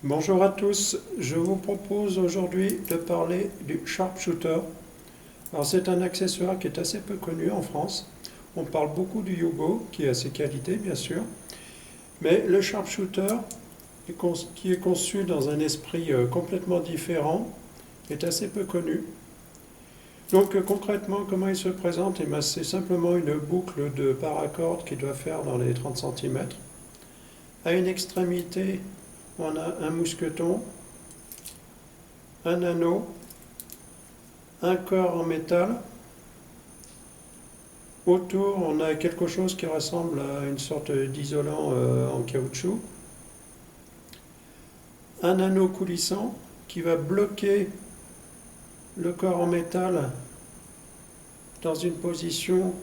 Bonjour à tous, je vous propose aujourd'hui de parler du Sharpshooter. Alors c'est un accessoire qui est assez peu connu en France. On parle beaucoup du Yugo, qui a ses qualités bien sûr, mais le Sharpshooter, qui est conçu dans un esprit complètement différent, est assez peu connu. Donc concrètement, comment il se présente? C'est simplement une boucle de paracorde qui doit faire dans les 30 cm. À une extrémité, on a un mousqueton, un anneau, un corps en métal. Autour, on a quelque chose qui ressemble à une sorte d'isolant en caoutchouc. Un anneau coulissant qui va bloquer le corps en métal dans une position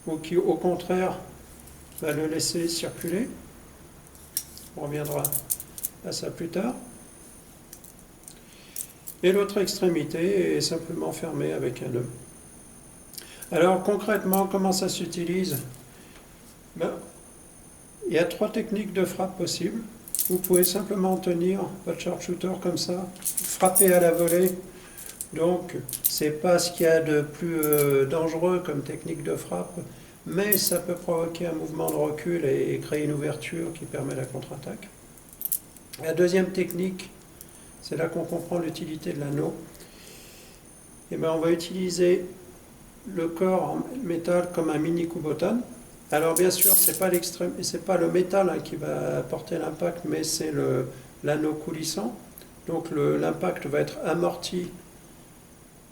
ou qui, au contraire, va le laisser circuler. On reviendra à ça plus tard. Et l'autre extrémité est simplement fermée avec un nœud. Alors concrètement, comment ça s'utilise? Il y a 3 techniques de frappe possibles. Vous pouvez simplement tenir votre sharpshooter comme ça, frapper à la volée. Donc, c'est pas ce qu'il y a de plus dangereux comme technique de frappe, mais ça peut provoquer un mouvement de recul et créer une ouverture qui permet la contre-attaque. La deuxième technique, c'est là qu'on comprend l'utilité de l'anneau. On va utiliser le corps en métal comme un mini Kubotan. Alors bien sûr, c'est pas le métal qui va apporter l'impact, mais c'est l'anneau coulissant. Donc l'impact va être amorti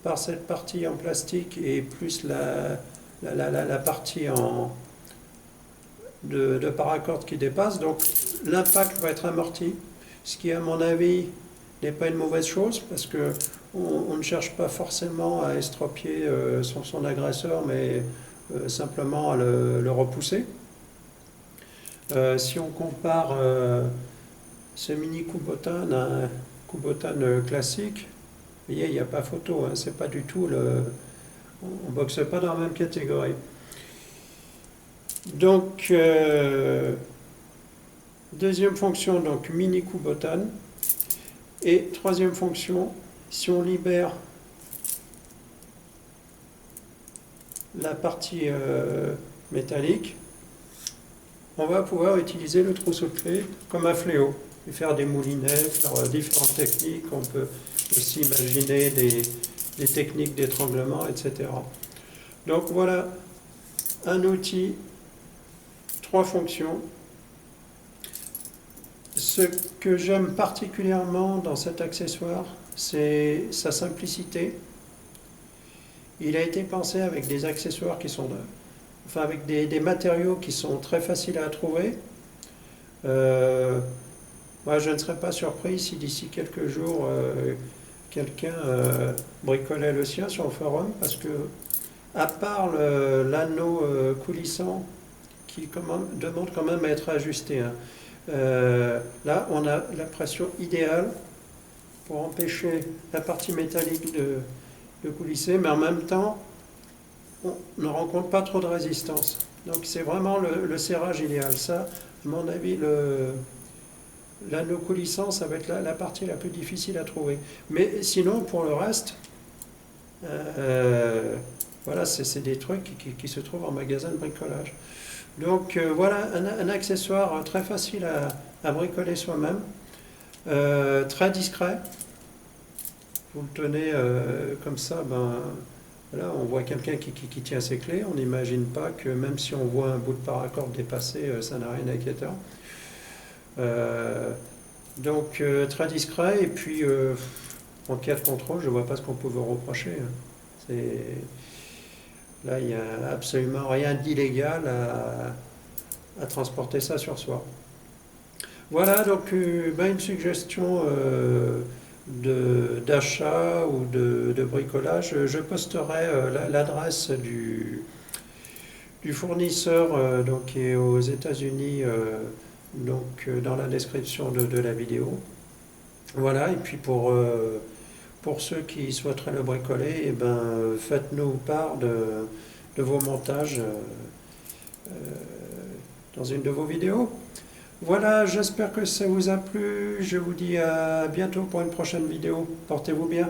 par cette partie en plastique et plus la partie de paracorde qui dépasse. Donc l'impact va être amorti, ce qui à mon avis n'est pas une mauvaise chose parce que on ne cherche pas forcément à estropier son agresseur, mais simplement à le repousser. Si on compare ce mini Kubotan à un Kubotan classique, vous voyez, il n'y a pas photo, hein, c'est pas du tout on ne boxe pas dans la même catégorie. Donc, deuxième fonction, donc mini Kubotan. Et troisième fonction, si on libère la partie métallique, on va pouvoir utiliser le trousseau de clés comme un fléau et faire des moulinets, faire différentes techniques. On peut aussi imaginer des techniques d'étranglement, etc. Donc voilà un outil, 3 fonctions. Ce que j'aime particulièrement dans cet accessoire, c'est sa simplicité. Il a été pensé avec des accessoires avec des matériaux qui sont très faciles à trouver. Moi, je ne serais pas surpris si d'ici quelques jours, quelqu'un bricolait le sien sur le forum, parce que, à part l'anneau coulissant qui demande quand même à être ajusté, hein, là, on a la pression idéale pour empêcher la partie métallique de coulisser, mais en même temps, on ne rencontre pas trop de résistance. Donc c'est vraiment le serrage idéal. Ça, à mon avis, l'anneau coulissant, ça va être la partie la plus difficile à trouver. Mais sinon, pour le reste, voilà, c'est des trucs qui se trouvent en magasin de bricolage. Donc voilà un accessoire très facile à bricoler soi-même, très discret. Vous le tenez comme ça, là, on voit quelqu'un qui tient ses clés. On n'imagine pas que même si on voit un bout de paracorde dépassé, ça n'a rien d'inquiétant. Donc très discret, et puis en cas de contrôle, je ne vois pas ce qu'on peut vous reprocher. Là, il n'y a absolument rien d'illégal à transporter ça sur soi. Voilà, donc une suggestion d'achat ou de bricolage. Je posterai l'adresse du fournisseur qui est aux États-Unis dans la description de la vidéo. Voilà, et puis pour ceux qui souhaiteraient le bricoler, faites-nous part de vos montages dans une de vos vidéos. Voilà, j'espère que ça vous a plu. Je vous dis à bientôt pour une prochaine vidéo. Portez-vous bien.